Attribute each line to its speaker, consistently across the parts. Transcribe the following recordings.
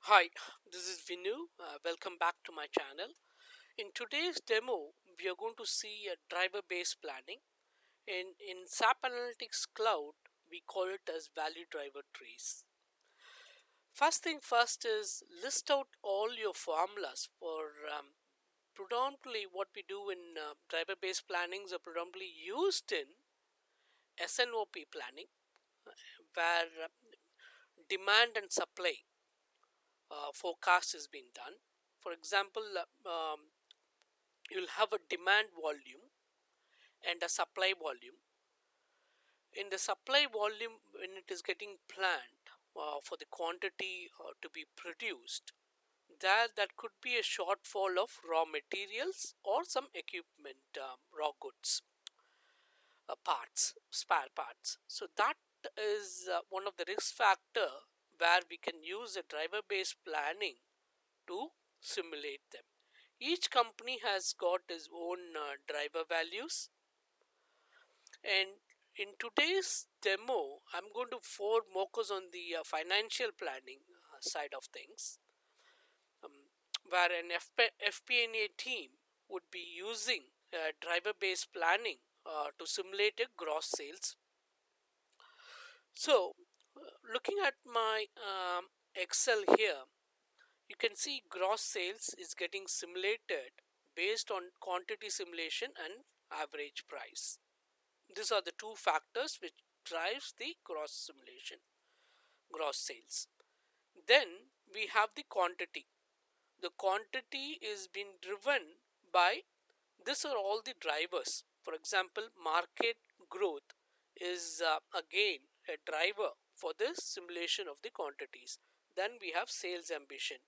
Speaker 1: Hi, this is Vinu. Welcome back to my channel. In today's demo, we are going to see a driver-based planning. In SAP Analytics Cloud, we call it as value driver trees. First thing first is list out all your formulas for predominantly what we do in driver-based plannings are predominantly used in SNOP planning, where demand and supply forecast is being done. For example, you'll have a demand volume and a supply volume. In the supply volume, when it is getting planned for the quantity to be produced, that could be a shortfall of raw materials or some equipment, raw goods, parts, spare parts. So that is one of the risk factor where we can use a driver based planning to simulate them. Each company has got its own driver values, and in today's demo I'm going to focus on the financial planning side of things, um, where an FP&A team would be using driver based planning to simulate a gross sales. So looking at my Excel here, you can see gross sales is getting simulated based on quantity simulation and average price. These are the two factors which drives the gross simulation, gross sales. Then we have the quantity. The quantity is being driven by, these are all the drivers. For example, market growth is again a driver for this simulation of the quantities. Then we have sales ambition.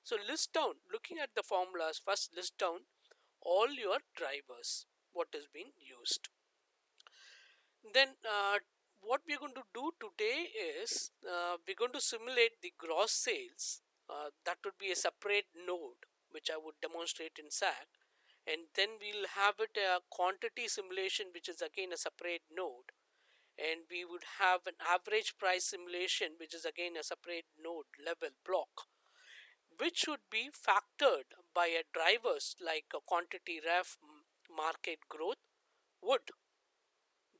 Speaker 1: So list down, looking at the formulas, first list down all your drivers, what is being used. Then what we're going to do today is we're going to simulate the gross sales. That would be a separate node which I would demonstrate in SAC, and then we'll have it a quantity simulation which is again a separate node, and we would have an average price simulation which is again a separate node level block, which should be factored by a drivers like a quantity ref, market growth would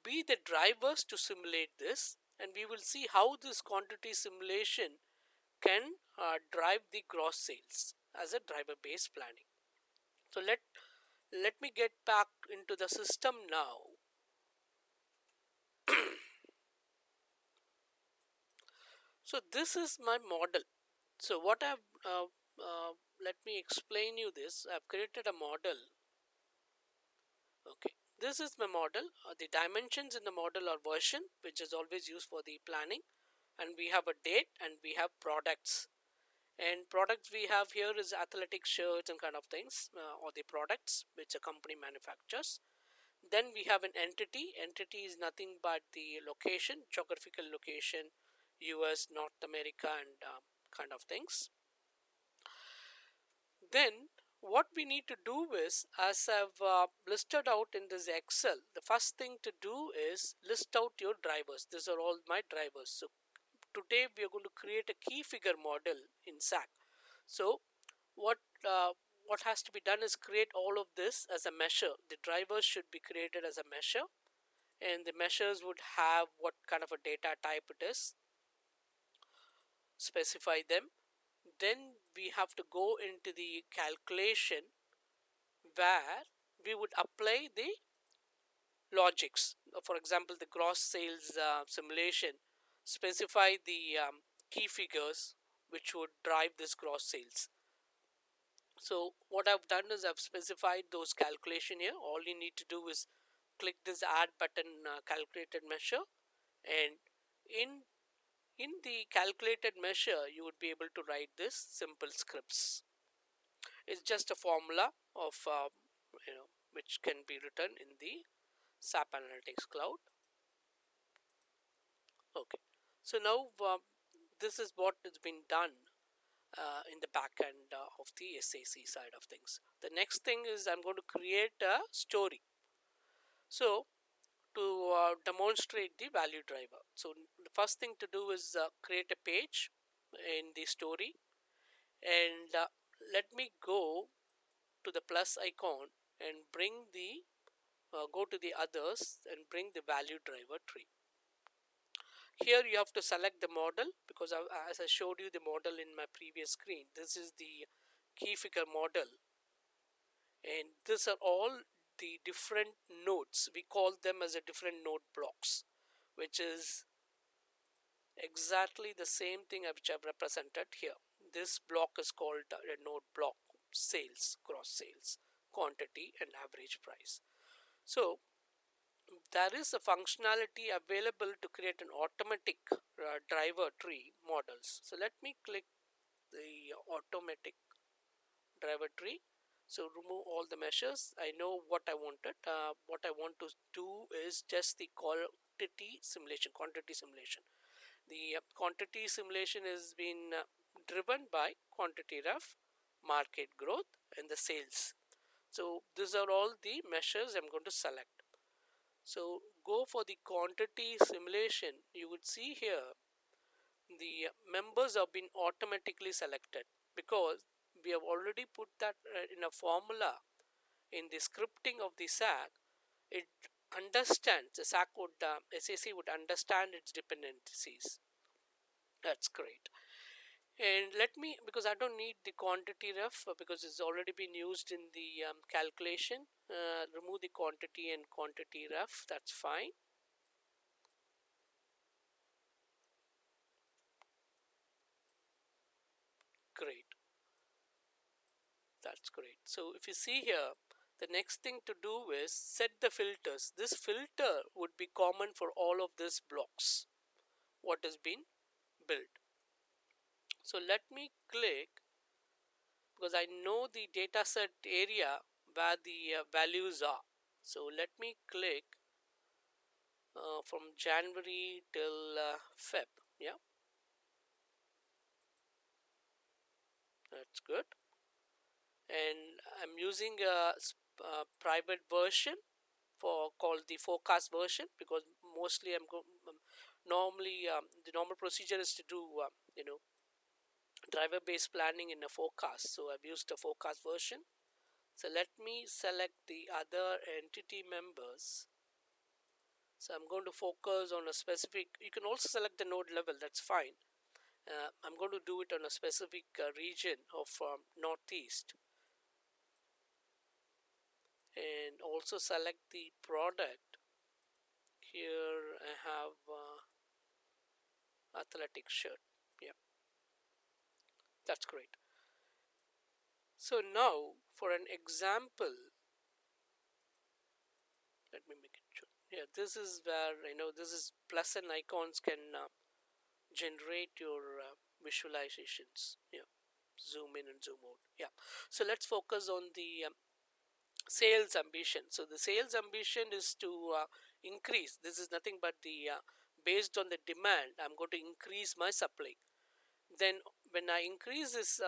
Speaker 1: be the drivers to simulate this, and we will see how this quantity simulation can drive the gross sales as a driver based planning. So let me get back into the system now. So this is my model. So what I've let me explain you this. I've created a model. Okay, this is my model. The dimensions in the model are version, which is always used for the planning, and we have a date and we have products. And products we have here is athletic shirts and kind of things, or the products which a company manufactures. Then we have an entity. Entity is nothing but the location, geographical location, US, North America, and kind of things. Then what we need to do is, as I've listed out in this Excel, the first thing to do is list out your drivers. These are all my drivers. So today we are going to create a key figure model in SAC. So what uh, what has to be done is create all of this as a measure. The drivers should be created as a measure, and the measures would have what kind of a data type it is, specify them. Then we have to go into the calculation where we would apply the logics. For example, the gross sales simulation, specify the key figures which would drive this gross sales. So what I've done is I've specified those calculation here. All you need to do is click this add button, calculated measure, and in the calculated measure you would be able to write this simple scripts. It's just a formula of which can be written in the SAP Analytics Cloud. Okay, so now this is what has been done in the back end of the SAC side of things. The next thing is I'm going to create a story. So to demonstrate the value driver, so the first thing to do is create a page in the story, And let me go to the plus icon and bring the go to the others and bring the value driver tree. Here you have to select the model, because as I showed you the model in my previous screen, this is the key figure model, and these are all the different nodes. We call them as a different node blocks, which is exactly the same thing which I've represented here. This block is called a node block: sales, gross sales, quantity, and average price. So there is a functionality available to create an automatic driver tree models. So let me click the automatic driver tree. So remove all the measures. I know what I wanted. What I want to do is just the quantity simulation. The quantity simulation has been driven by quantity ref, market growth, and the sales. So these are all the measures I'm going to select. So go for the quantity simulation. You would see here the members have been automatically selected, because we have already put that in a formula in the scripting of the SAC. It understands, the SAC would SAC would understand its dependencies. That's great. And let me, because I don't need the quantity ref because it's already been used in the calculation, remove the quantity and quantity ref. That's fine. Great. That's great. So if you see here, the next thing to do is set the filters. This filter would be common for all of these blocks what has been built. So let me click, because I know the dataset area where the values are. So let me click from January till Feb. Yeah, that's good. And I'm using a private version for called the forecast version, because mostly normally the normal procedure is to do driver based planning in a forecast. So I've used a forecast version. So let me select the other entity members. So I'm going to focus on a specific, you can also select the node level, that's fine. I'm going to do it on a specific region of Northeast, and also select the product. Here I have athletic shirt. Yeah, that's great. So now for an example, let me make it show. Yeah, this is where this is plus and icons can generate your visualizations. Yeah, zoom in and zoom out. Yeah, so let's focus on the sales ambition. So the sales ambition is to increase. This is nothing but the based on the demand, I'm going to increase my supply. Then when I increase this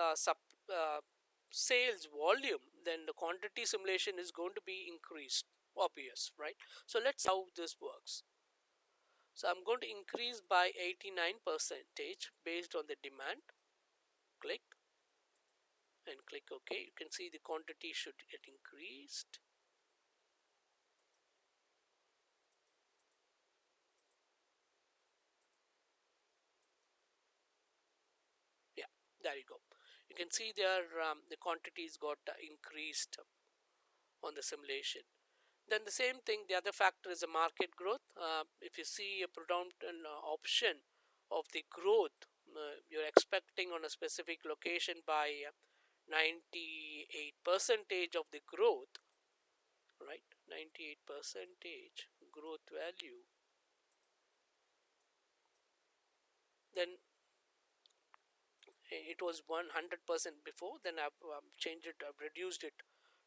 Speaker 1: sales volume, then the quantity simulation is going to be increased, obvious, right? So let's see how this works. So I'm going to increase by 89% based on the demand. Click and click OK. You can see the quantity should get increased. Yeah, there you go. You can see there the quantities got increased on the simulation. Then the same thing, the other factor is the market growth. If you see a predominant option of the growth, you're expecting on a specific location by 98 percentage of the growth, right? 98 percentage growth value. Then it was 100% before, then I've changed it, I've reduced it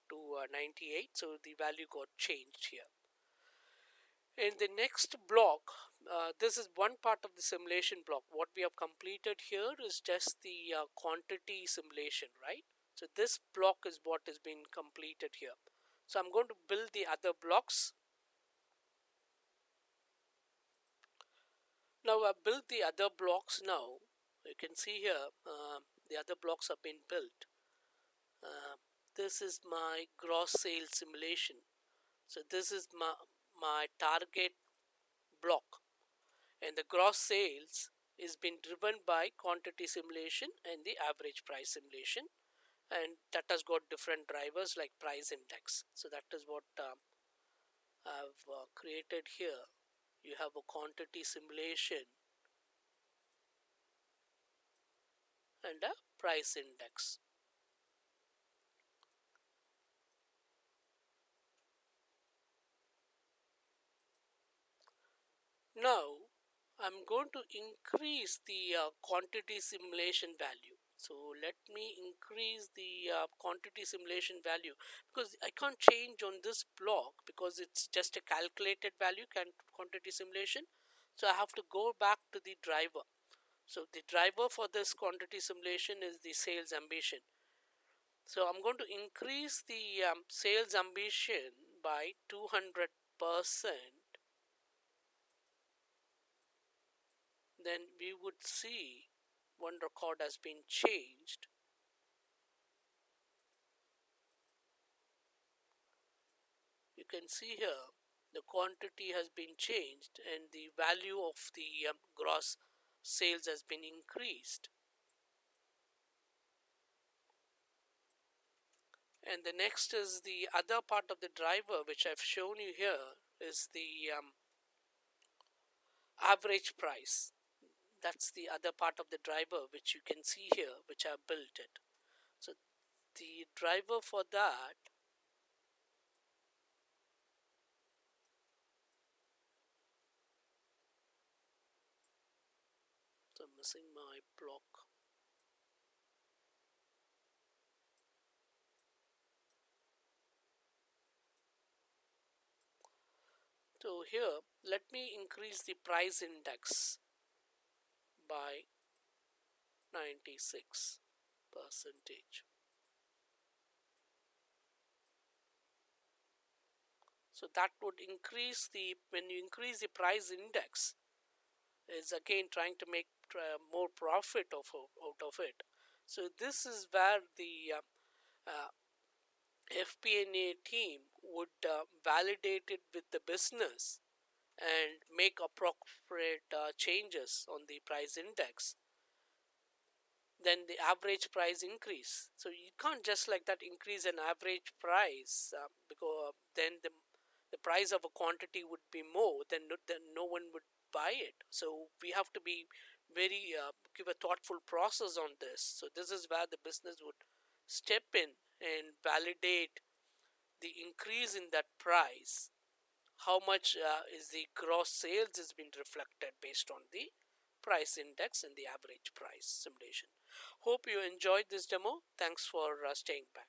Speaker 1: to 98, so the value got changed here. In the next block, this is one part of the simulation block. What we have completed here is just the quantity simulation, right? So this block is what has been completed here. So I'm going to build the other blocks. Now I've built the other blocks now. You can see here the other blocks have been built. This is my gross sales simulation. So this is my target block, and the gross sales is been driven by quantity simulation and the average price simulation, and that has got different drivers like price index. So that is what I've created here. You have a quantity simulation and a price index. Now I'm going to increase the quantity simulation value. So let me increase the quantity simulation value, because I can't change on this block because it's just a calculated value quantity simulation. So I have to go back to the driver. So the driver for this quantity simulation is the sales ambition. So I'm going to increase the sales ambition by 200%. Then we would see one record has been changed. You can see here the quantity has been changed and the value of the gross sales has been increased. And the next is the other part of the driver, which I've shown you here, is the average price. That's the other part of the driver which you can see here, which I built it. So the driver for that, so I'm missing my block. So here, let me increase the price index by 96 percentage. So that would increase the, when you increase the price index, is again trying to make more profit out of it. So this is where the FP&A team would validate it with the business and make appropriate changes on the price index. Then the average price increase. So you can't just like that increase an average price, because then the price of a quantity would be more, then no one would buy it. So we have to be very give a thoughtful process on this. So this is where the business would step in and validate the increase in that price. How much is the gross sales has been reflected based on the price index and the average price simulation. Hope you enjoyed this demo. Thanks for staying back.